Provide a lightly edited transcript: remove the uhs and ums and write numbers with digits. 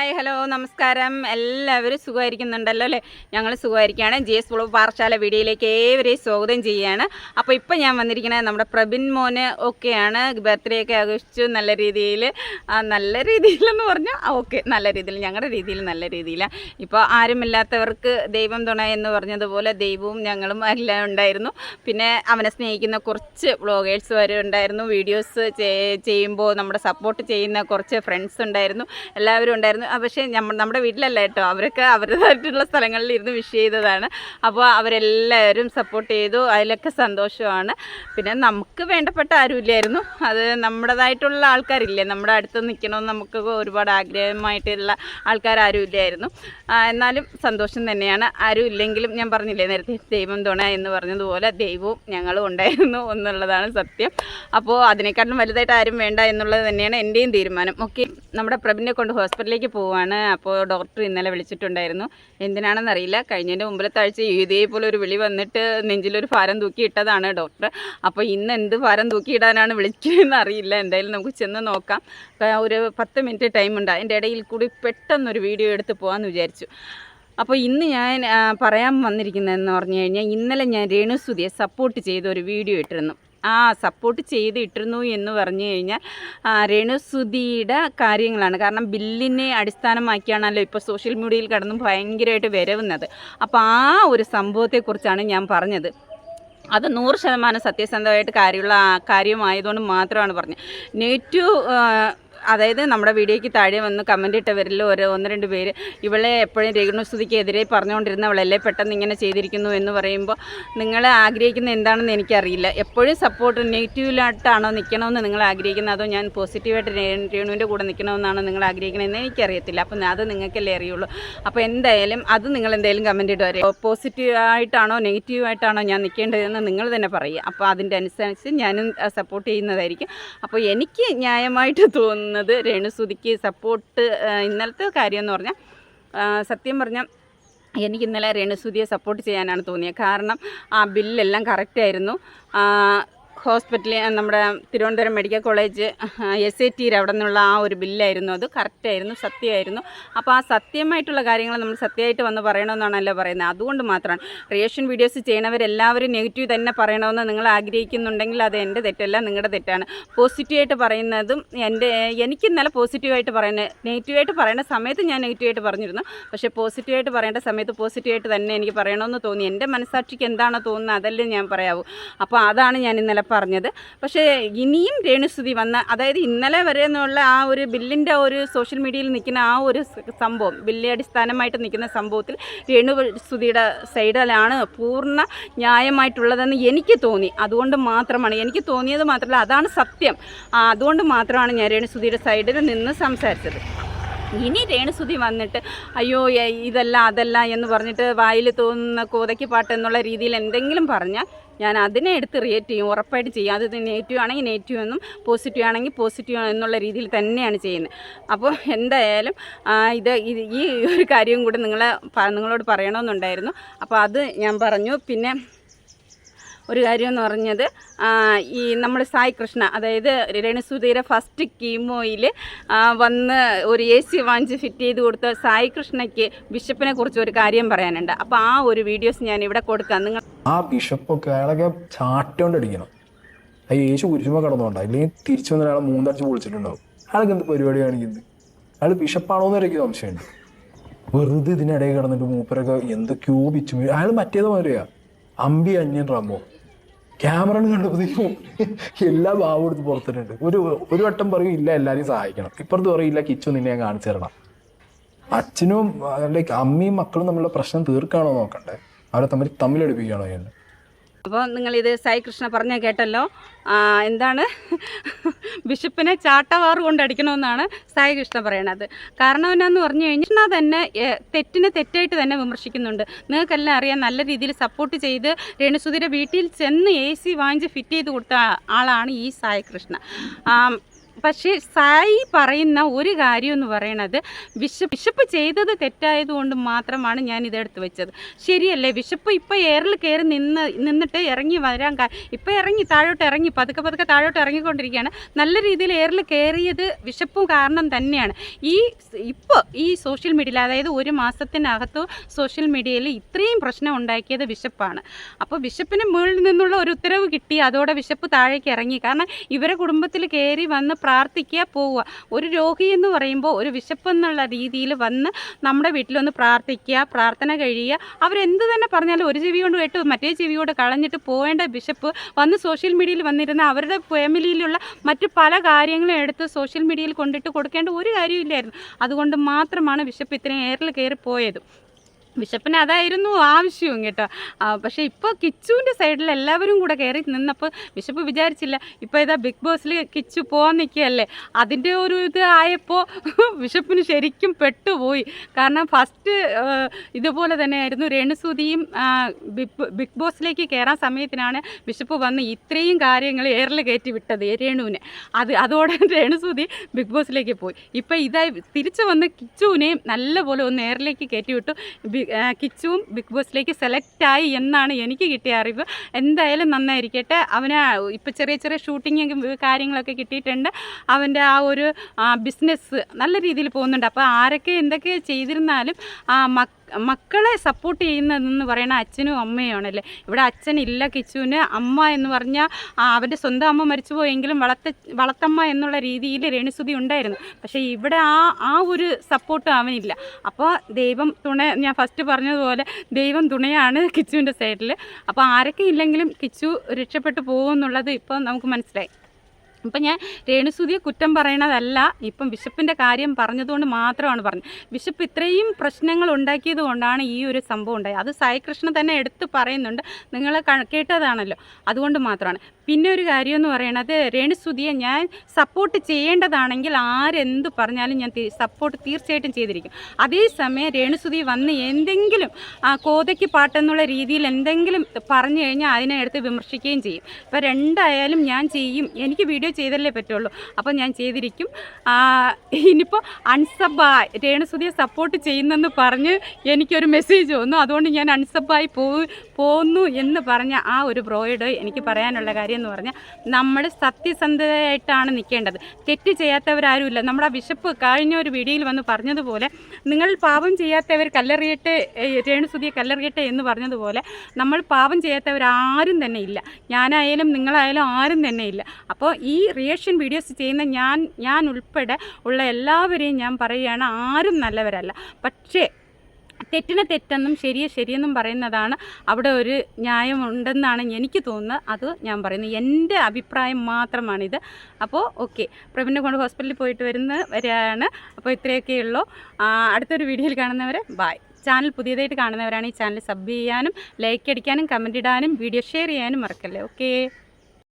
Hi hello നമസ്കാരം. എല്ലാവരും സുഖമായിരിക്കുന്നുണ്ടല്ലോ അല്ലേ? ഞങ്ങൾ സുഖമായിരിക്കുകയാണ്. GS വ്ളോഗ് പാറശാല വീഡിയോയിലേക്ക് ഏവരെയും സ്വാഗതം ചെയ്യുകയാണ്. അപ്പോൾ ഇപ്പോൾ ഞാൻ വന്നിരിക്കുന്നത് നമ്മുടെ പ്രബിൻ മോന് ഒക്കെയാണ്. ബർത്ത്ഡേ ഒക്കെ ആഘോഷിച്ചു നല്ല രീതിയിലെന്ന് പറഞ്ഞാൽ ഓക്കെ, നല്ല രീതിയിൽ, ഞങ്ങളുടെ രീതിയിൽ നല്ല രീതിയിലാണ്. ഇപ്പോൾ ആരുമില്ലാത്തവർക്ക് ദൈവം തുണ എന്ന് പറഞ്ഞതുപോലെ ദൈവവും ഞങ്ങളും എല്ലാം ഉണ്ടായിരുന്നു. പിന്നെ അവനെ സ്നേഹിക്കുന്ന കുറച്ച് വ്ളോഗേഴ്സ് വരെ ഉണ്ടായിരുന്നു. വീഡിയോസ് ചെയ്യുമ്പോൾ നമ്മുടെ സപ്പോർട്ട് ചെയ്യുന്ന കുറച്ച് ഫ്രണ്ട്സ് ഉണ്ടായിരുന്നു, എല്ലാവരും ഉണ്ടായിരുന്നു. പക്ഷേ നമ്മുടെ വീട്ടിലല്ല കേട്ടോ, അവരൊക്കെ അവരുടേതായിട്ടുള്ള സ്ഥലങ്ങളിൽ ഇരുന്ന് വിഷ് ചെയ്തതാണ്. അപ്പോൾ അവരെല്ലാവരും സപ്പോർട്ട് ചെയ്തു, അതിലൊക്കെ സന്തോഷമാണ്. പിന്നെ നമുക്ക് വേണ്ടപ്പെട്ട ആരുമില്ലായിരുന്നു, അത് നമ്മുടേതായിട്ടുള്ള ആൾക്കാരില്ലേ, നമ്മുടെ അടുത്ത് നിൽക്കണമെന്ന് നമുക്ക് ഒരുപാട് ആഗ്രഹമായിട്ടുള്ള ആൾക്കാരും ഇല്ലായിരുന്നു. എന്നാലും സന്തോഷം തന്നെയാണ്. ആരും ഇല്ലെങ്കിലും ഞാൻ പറഞ്ഞില്ലേ നേരത്തെ ദൈവം തുണ എന്ന് പറഞ്ഞതുപോലെ ദൈവവും ഞങ്ങളും ഉണ്ടായിരുന്നു എന്നുള്ളതാണ് സത്യം. അപ്പോൾ അതിനേക്കാളും വലുതായിട്ട് ആരും വേണ്ട എന്നുള്ളത് തന്നെയാണ് എൻ്റെയും തീരുമാനം. ഓക്കെ, നമ്മുടെ പ്രബിനെ കൊണ്ട് ഹോസ്പിറ്റലിലേക്ക് പോവാണ്. അപ്പോൾ ഡോക്ടർ ഇന്നലെ വിളിച്ചിട്ടുണ്ടായിരുന്നു. എന്തിനാണെന്നറിയില്ല, കഴിഞ്ഞതിൻ്റെ മുമ്പിലത്തെ ആഴ്ച ഇതേപോലെ ഒരു വിളി വന്നിട്ട് നെഞ്ചിലൊരു ഭാരം തൂക്കിയിട്ടതാണ് ഡോക്ടർ. അപ്പോൾ ഇന്ന് എന്ത് ഭാരം തൂക്കിയിടാനാണ് വിളിക്കുന്നതെന്ന് അറിയില്ല. എന്തായാലും നമുക്ക് ചെന്ന് നോക്കാം. ഒരു 10 മിനിറ്റ് ടൈമുണ്ട്. അതിൻ്റെ ഇടയിൽ കൂടി പെട്ടെന്നൊരു വീഡിയോ എടുത്ത് പോകാമെന്ന് വിചാരിച്ചു. അപ്പോൾ ഇന്ന് ഞാൻ പറയാൻ വന്നിരിക്കുന്നതെന്ന് പറഞ്ഞു കഴിഞ്ഞാൽ, ഇന്നലെ ഞാൻ രേണുസുതിയെ സപ്പോർട്ട് ചെയ്ത ഒരു വീഡിയോ ഇട്ടിരുന്നു. സപ്പോർട്ട് ചെയ്തിട്ടിരുന്നു എന്ന് പറഞ്ഞു കഴിഞ്ഞാൽ രേണുസുതിയുടെ കാര്യങ്ങളാണ്. കാരണം ബില്ലിനെ അടിസ്ഥാനമാക്കിയാണല്ലോ ഇപ്പോൾ സോഷ്യൽ മീഡിയയിൽ കടന്നും ഭയങ്കരമായിട്ട് വരവുന്നത്. അപ്പോൾ ആ ഒരു സംഭവത്തെക്കുറിച്ചാണ് ഞാൻ പറഞ്ഞത്. അത് 100% സത്യസന്ധമായിട്ട് കാര്യമായതുകൊണ്ട് മാത്രമാണ് പറഞ്ഞത്. നെഗറ്റീവ്, അതായത് നമ്മുടെ വീഡിയോയ്ക്ക് താഴെ വന്ന് കമൻ്റ് ഇട്ടവരിൽ 1-2 പേര് ഇവളെ എപ്പോഴും രേണുസുതിക്കെതിരെ പറഞ്ഞുകൊണ്ടിരുന്നവളല്ലേ പെട്ടെന്ന് ഇങ്ങനെ ചെയ്തിരിക്കുന്നു എന്ന് പറയുമ്പോൾ നിങ്ങൾ ആഗ്രഹിക്കുന്ന എന്താണെന്ന് എനിക്കറിയില്ല. എപ്പോഴും സപ്പോർട്ട് നെഗറ്റീവിലായിട്ടാണോ നിൽക്കണമെന്ന് നിങ്ങൾ ആഗ്രഹിക്കുന്നത്, അതോ ഞാൻ പോസിറ്റീവായിട്ട് രേണുവിൻ്റെ കൂടെ നിൽക്കണമെന്നാണോ നിങ്ങൾ ആഗ്രഹിക്കണമെന്ന് എനിക്കറിയത്തില്ല. അപ്പം അത് നിങ്ങൾക്കല്ലേ അറിയുള്ളൂ. അപ്പോൾ എന്തായാലും അത് നിങ്ങൾ എന്തായാലും കമൻ്റ് ഇട്ട് വരെ പോസിറ്റീവായിട്ടാണോ നെഗറ്റീവായിട്ടാണോ ഞാൻ നിൽക്കേണ്ടതെന്ന് നിങ്ങൾ തന്നെ പറയുക. അപ്പോൾ അതിൻ്റെ അനുസരിച്ച് ഞാനും സപ്പോർട്ട് ചെയ്യുന്നതായിരിക്കും. അപ്പോൾ എനിക്ക് ന്യായമായിട്ട് തോന്നുന്നത് രേണുസുതിക്ക് സപ്പോർട്ട്, ഇന്നലത്തെ കാര്യം എന്ന് പറഞ്ഞാൽ സത്യം പറഞ്ഞാൽ എനിക്ക് ഇന്നലെ രേണുസുതിയെ സപ്പോർട്ട് ചെയ്യാനാണ് തോന്നിയത്. കാരണം ആ ബില്ലെല്ലാം കറക്റ്റായിരുന്നു. ഹോസ്പിറ്റലിൽ നമ്മുടെ തിരുവനന്തപുരം മെഡിക്കൽ കോളേജ് SAT അവിടെ നിന്നുള്ള ആ ഒരു ബില്ലായിരുന്നു, അത് കറക്റ്റായിരുന്നു, സത്യമായിരുന്നു. അപ്പോൾ ആ സത്യമായിട്ടുള്ള കാര്യങ്ങൾ നമ്മൾ സത്യമായിട്ട് വന്ന് പറയണമെന്നാണല്ലോ പറയുന്നത്. അതുകൊണ്ട് മാത്രമാണ് റിയാക്ഷൻ വീഡിയോസ് ചെയ്യണവരെല്ലാവരും നെഗറ്റീവ് തന്നെ പറയണമെന്ന് നിങ്ങൾ ആഗ്രഹിക്കുന്നുണ്ടെങ്കിൽ അത് എൻ്റെ തെറ്റല്ല, നിങ്ങളുടെ തെറ്റാണ്. പോസിറ്റീവായിട്ട് പറയുന്നതും എനിക്ക് ഇന്നലെ പോസിറ്റീവായിട്ട് പറയുന്നത്, നെഗറ്റീവായിട്ട് പറയുന്ന സമയത്ത് ഞാൻ നെഗറ്റീവായിട്ട് പറഞ്ഞിരുന്നു. പക്ഷേ പോസിറ്റീവായിട്ട് പറയേണ്ട സമയത്ത് പോസിറ്റീവായിട്ട് തന്നെ എനിക്ക് പറയണമെന്ന് തോന്നി. എൻ്റെ മനസ്സാക്ഷിക്ക് എന്താണോ തോന്നുന്നത് അതല്ലേ ഞാൻ പറയാവൂ. അപ്പോൾ അതാണ് ഞാൻ ഇന്നലെ പറഞ്ഞത്. പക്ഷേ ഇനിയും രേണുസുതി വന്ന, അതായത് ഇന്നലെ വരെ എന്നുള്ള ആ ഒരു ബില്ലിൻ്റെ ഒരു സോഷ്യൽ മീഡിയയിൽ നിൽക്കുന്ന ആ ഒരു സംഭവം, ബില്ല് അടിസ്ഥാനമായിട്ട് നിൽക്കുന്ന സംഭവത്തിൽ രേണുസുതിയുടെ സൈഡിലാണ് പൂർണ്ണ ന്യായമായിട്ടുള്ളതെന്ന് എനിക്ക് തോന്നി. അതുകൊണ്ട് മാത്രമാണ് എനിക്ക് തോന്നിയത്, മാത്രമല്ല അതാണ് സത്യം. അതുകൊണ്ട് മാത്രമാണ് ഞാൻ രേണുസുതിയുടെ സൈഡിൽ നിന്ന് സംസാരിച്ചത്. ഇനി രേണുസുതി വന്നിട്ട് അയ്യോ ഇതല്ല അതല്ല എന്ന് പറഞ്ഞിട്ട് വായിൽ തോന്നുന്ന കോതയ്ക്ക് പാട്ട് എന്നുള്ള രീതിയിൽ എന്തെങ്കിലും പറഞ്ഞാൽ ഞാൻ അതിനെ എടുത്ത് റിയേറ്റ് ചെയ്യും, ഉറപ്പായിട്ട് ചെയ്യും. അത് നെഗറ്റീവ് ആണെങ്കിൽ നെഗറ്റീവ് എന്നും പോസിറ്റീവ് ആണെങ്കിൽ പോസിറ്റീവ് എന്നുള്ള രീതിയിൽ തന്നെയാണ് ചെയ്യുന്നത്. അപ്പോൾ എന്തായാലും ഈ ഒരു കാര്യം കൂടെ നിങ്ങളോട് പറയണമെന്നുണ്ടായിരുന്നു. അപ്പോൾ അത് ഞാൻ പറഞ്ഞു. പിന്നെ ഒരു കാര്യം എന്ന് പറഞ്ഞത്, ഈ നമ്മൾ സായി കൃഷ്ണ, അതായത് രേണുസുതിയുടെ ഫസ്റ്റ് കീമോയിൽ വന്ന് ഒരു AC വാങ്ങിച്ച് ഫിറ്റ് ചെയ്ത് കൊടുത്ത സായി കൃഷ്ണയ്ക്ക് ബിഷപ്പിനെ കുറിച്ച് ഒരു കാര്യം പറയാനുണ്ട്. അപ്പോൾ ആ ഒരു വീഡിയോസ് ഞാൻ ഇവിടെ കൊടുക്കാം. നിങ്ങൾ ആ ബിഷപ്പൊക്കെ അയാളൊക്കെ ചാട്ടോണ്ടടിക്കണം. യേശു കുരിശുമ കടന്നുകൊണ്ടോ, അല്ലെങ്കിൽ തിരിച്ചു വന്ന ഒരാളെ 3 അടിച്ച് പൊളിച്ചിട്ടുണ്ടാവും. അയാൾക്ക് എന്ത് പരിപാടി കാണിക്കുന്നത്? അയാൾ ബിഷപ്പാണോ എന്ന് എനിക്ക് സംശയമുണ്ട്. വെറുതെ ഇതിനിടയിൽ കിടന്നിട്ട് മൂപ്പരൊക്കെ എന്തൊക്കെയോ പിച്ചു. അയാൾ മറ്റേത് മാതിരിയാ, അമ്പി അന്യൻ റമ്മോ. ക്യാമറ കണ്ടപ്പോഴത്തേക്കും എല്ലാ ഭാവം എടുത്ത് പുറത്തിട്ടുണ്ട്. ഒരു വട്ടം പറയും ഇല്ല എല്ലാവരെയും സഹായിക്കണം, ഇപ്പുറത്ത് പറയില്ല കിച്ചു നിന്നെ ഞാൻ കാണിച്ചു തരണം. അച്ഛനും ലൈക്ക് അമ്മയും മക്കളും തമ്മിലുള്ള പ്രശ്നം തീർക്കാണോ നോക്കണ്ടേ, അവരെ തമ്മിലടുപ്പിക്കുകയാണോ ചെയ്യുന്നത്? അപ്പോൾ നിങ്ങളിത് സായി കൃഷ്ണ പറഞ്ഞ കേട്ടല്ലോ. എന്താണ് ബിഷപ്പിനെ ചാട്ടവാറ് കൊണ്ട് അടിക്കണമെന്നാണ് സായി കൃഷ്ണ പറയണത്. കാരണം എന്നാന്ന് പറഞ്ഞു കഴിഞ്ഞാൽ തന്നെ തെറ്റിനെ തെറ്റായിട്ട് തന്നെ വിമർശിക്കുന്നുണ്ട്. നിങ്ങൾക്കെല്ലാം അറിയാം, നല്ല രീതിയിൽ സപ്പോർട്ട് ചെയ്ത് രേണുസുതിയുടെ വീട്ടിൽ ചെന്ന് AC വാങ്ങിച്ച് ഫിറ്റ് ചെയ്ത് കൊടുത്ത ആളാണ് ഈ സായി കൃഷ്ണ. പക്ഷേ സായി പറയുന്ന ഒരു കാര്യം എന്ന് പറയണത് ബിഷപ്പ് ചെയ്തത് തെറ്റായതുകൊണ്ട് മാത്രമാണ് ഞാൻ ഇതെടുത്ത് വെച്ചത്. ശരിയല്ലേ? ബിഷപ്പ് ഇപ്പോൾ എയറിൽ കയറി നിന്നിട്ട് ഇറങ്ങി വരാൻ ഇപ്പോൾ താഴോട്ട് ഇറങ്ങി പതുക്കെ താഴോട്ട് ഇറങ്ങിക്കൊണ്ടിരിക്കുകയാണ്. നല്ല രീതിയിൽ എയറിൽ കയറിയത് ബിഷപ്പും കാരണം തന്നെയാണ്. ഈ സോഷ്യൽ മീഡിയയിൽ, അതായത് ഒരു മാസത്തിനകത്ത് സോഷ്യൽ മീഡിയയിൽ ഇത്രയും പ്രശ്നം ഉണ്ടാക്കിയത് ബിഷപ്പാണ്. അപ്പോൾ ബിഷപ്പിന് മുകളിൽ നിന്നുള്ള ഒരു ഉത്തരവ് കിട്ടി, അതോടെ ബിഷപ്പ് താഴേക്ക് ഇറങ്ങി. കാരണം ഇവരെ കുടുംബത്തിൽ കയറി വന്ന് പ്രാർത്ഥിക്കുക, പോവുക. ഒരു രോഗി എന്ന് പറയുമ്പോൾ ഒരു ബിഷപ്പ് എന്നുള്ള രീതിയിൽ വന്ന് നമ്മുടെ വീട്ടിലൊന്ന് പ്രാർത്ഥിക്കുക, പ്രാർത്ഥന കഴിയുക. അവരെന്ത് തന്നെ പറഞ്ഞാലും ഒരു ചെവി കൊണ്ട് കേട്ട് മറ്റേ ചെവി കൊണ്ട് കളഞ്ഞിട്ട് പോവേണ്ട ബിഷപ്പ് വന്ന് സോഷ്യൽ മീഡിയയിൽ വന്നിരുന്ന അവരുടെ ഫാമിലിയിലുള്ള മറ്റു പല കാര്യങ്ങളും എടുത്ത് സോഷ്യൽ മീഡിയയിൽ കൊണ്ടിട്ട് കൊടുക്കേണ്ട ഒരു കാര്യമില്ലായിരുന്നു. അതുകൊണ്ട് മാത്രമാണ് ബിഷപ്പ് ഇത്രയും എയറിൽ കയറി പോയത്. ബിഷപ്പിന് അതായിരുന്നു ആവശ്യവും കേട്ടോ. പക്ഷേ ഇപ്പോൾ കിച്ചുവിൻ്റെ സൈഡിൽ എല്ലാവരും കൂടെ കയറി നിന്നപ്പോൾ ബിഷപ്പ് വിചാരിച്ചില്ല. ഇപ്പോൾ ഇതാ ബിഗ് ബോസിൽ കിച്ചു പോകാൻ നിൽക്കുകയല്ലേ, അതിൻ്റെ ഒരു ഇത് ആയപ്പോൾ ബിഷപ്പിന് ശരിക്കും പെട്ടുപോയി. കാരണം ഫസ്റ്റ് ഇതുപോലെ തന്നെയായിരുന്നു. രേണുസുതിയും ബിഗ് ബോസിലേക്ക് കയറാൻ സമയത്തിനാണ് ബിഷപ്പ് വന്ന് ഇത്രയും കാര്യങ്ങൾ എയറിൽ കയറ്റി വിട്ടത് രേണുവിനെ. അതോടെ രേണുസുതി ബിഗ് ബോസിലേക്ക് പോയി. ഇപ്പോൾ ഇതായി തിരിച്ചു വന്ന് കിച്ചുവിനെയും നല്ലപോലെ ഒന്ന് എയറിലേക്ക് കയറ്റി വിട്ടു. കിച്ചുവും ബിഗ് ബോസിലേക്ക് സെലക്റ്റായി എന്നാണ് എനിക്ക് കിട്ടിയ അറിവ്. എന്തായാലും നന്നായിരിക്കട്ടെ. അവന് ഇപ്പോൾ ചെറിയ ഷൂട്ടിങ്ങും കാര്യങ്ങളൊക്കെ കിട്ടിയിട്ടുണ്ട്. അവൻ്റെ ആ ഒരു ബിസിനസ് നല്ല രീതിയിൽ പോകുന്നുണ്ട്. അപ്പോൾ ആരൊക്കെ എന്തൊക്കെ ചെയ്തിരുന്നാലും മക്കളെ സപ്പോർട്ട് ചെയ്യുന്നതെന്ന് പറയുന്ന അച്ഛനും അമ്മയുമാണല്ലേ. ഇവിടെ അച്ഛനില്ല കിച്ചുവിന്. അമ്മ എന്ന് പറഞ്ഞാൽ അവൻ്റെ സ്വന്തം അമ്മ മരിച്ചു പോയെങ്കിലും വളത്തമ്മ എന്നുള്ള രീതിയിൽ രേണുസുതി ഉണ്ടായിരുന്നു. പക്ഷേ ഇവിടെ ആ ഒരു സപ്പോർട്ട് അവനില്ല. അപ്പോൾ ദൈവം ഞാൻ ഫസ്റ്റ് പറഞ്ഞതുപോലെ ദൈവം തുണയാണ് കിച്ചുവിൻ്റെ സൈഡിൽ. അപ്പോൾ ആരൊക്കെ ഇല്ലെങ്കിലും കിച്ചു രക്ഷപ്പെട്ടു പോകുമെന്നുള്ളത് ഇപ്പോൾ നമുക്ക് മനസ്സിലായി. ഇപ്പം ഞാൻ രേണുസുതിയെ കുറ്റം പറയണതല്ല, ഇപ്പം ബിഷപ്പിൻ്റെ കാര്യം പറഞ്ഞതുകൊണ്ട് മാത്രമാണ് പറഞ്ഞത്. ബിഷപ്പ് ഇത്രയും പ്രശ്നങ്ങൾ ഉണ്ടാക്കിയത് കൊണ്ടാണ് ഈ ഒരു സംഭവം ഉണ്ടായത്. അത് സായികൃഷ്ണൻ തന്നെ എടുത്ത് പറയുന്നുണ്ട്, നിങ്ങൾ കേട്ടതാണല്ലോ, അതുകൊണ്ട് മാത്രമാണ്. പിന്നെ ഒരു കാര്യം എന്ന് പറയുന്നത്, രേണുസുതിയെ ഞാൻ സപ്പോർട്ട് ചെയ്യേണ്ടതാണെങ്കിൽ ആരെന്ത് പറഞ്ഞാലും ഞാൻ സപ്പോർട്ട് തീർച്ചയായിട്ടും ചെയ്തിരിക്കും. അതേസമയം രേണുസുതി വന്ന് എന്തെങ്കിലും കോതയ്ക്ക് പാട്ടെന്നുള്ള രീതിയിൽ എന്തെങ്കിലും പറഞ്ഞു കഴിഞ്ഞാൽ അതിനെ എടുത്ത് വിമർശിക്കുകയും ചെയ്യും. ഇപ്പോൾ രണ്ടായാലും ഞാൻ ചെയ്യും. എനിക്ക് വീഡിയോ ചെയ്തല്ലേ പറ്റുള്ളൂ. അപ്പോൾ ഞാൻ ചെയ്തിരിക്കും. ഇനിയിപ്പോൾ അൺസബായി രേണുസുതിയെ സപ്പോർട്ട് ചെയ്യുന്നെന്ന് പറഞ്ഞ് എനിക്കൊരു മെസ്സേജ് വന്നു. അതുകൊണ്ട് ഞാൻ അൺസബായി പോകുന്നു എന്ന് പറഞ്ഞ ആ ഒരു ബ്രോയോട് എനിക്ക് പറയാനുള്ള കാര്യം എന്ന് പറഞ്ഞാൽ, നമ്മൾ സത്യസന്ധതയായിട്ടാണ് നിൽക്കേണ്ടത്. തെറ്റ് ചെയ്യാത്തവരാരുമില്ല. നമ്മുടെ ബിഷപ്പ് കഴിഞ്ഞ ഒരു വീഡിയോയിൽ വന്ന് പറഞ്ഞതുപോലെ, നിങ്ങൾ പാപം ചെയ്യാത്തവർ കല്ലെറിയട്ടെ, രേണുസുതിയെ കല്ലെറിയട്ടെ എന്ന് പറഞ്ഞതുപോലെ, നമ്മൾ പാപം ചെയ്യാത്തവരാരും തന്നെ ഇല്ല. ഞാനായാലും നിങ്ങളായാലും ആരും തന്നെ ഇല്ല. അപ്പോൾ ഈ റിയാക്ഷൻ വീഡിയോസ് ചെയ്യുന്ന ഞാൻ ഉൾപ്പെടെ ഉള്ള എല്ലാവരെയും ഞാൻ പറയുകയാണ്, ആരും നല്ലവരല്ല. പക്ഷേ തെറ്റിനെ തെറ്റെന്നും ശരിയെന്നും പറയുന്നതാണ് അവിടെ ഒരു ന്യായമുണ്ടെന്നാണ് എനിക്ക് തോന്നുന്നത്. അത് ഞാൻ പറയുന്നത് എൻ്റെ അഭിപ്രായം മാത്രമാണിത്. അപ്പോൾ ഓക്കെ, പ്രവീണിനെ കൊണ്ട് ഹോസ്പിറ്റലിൽ പോയിട്ട് വരികയാണ്. അപ്പോൾ ഇത്രയൊക്കെയുള്ളൂ. അടുത്തൊരു വീഡിയോയിൽ കാണുന്നവരെ ബായ്. ചാനൽ പുതിയതായിട്ട് കാണുന്നവരാണ് ഈ ചാനൽ സബ് ചെയ്യാനും ലൈക്ക് അടിക്കാനും കമൻറ്റ് ഇടാനും വീഡിയോ ഷെയർ ചെയ്യാനും മറക്കല്ലേ. ഓക്കെ.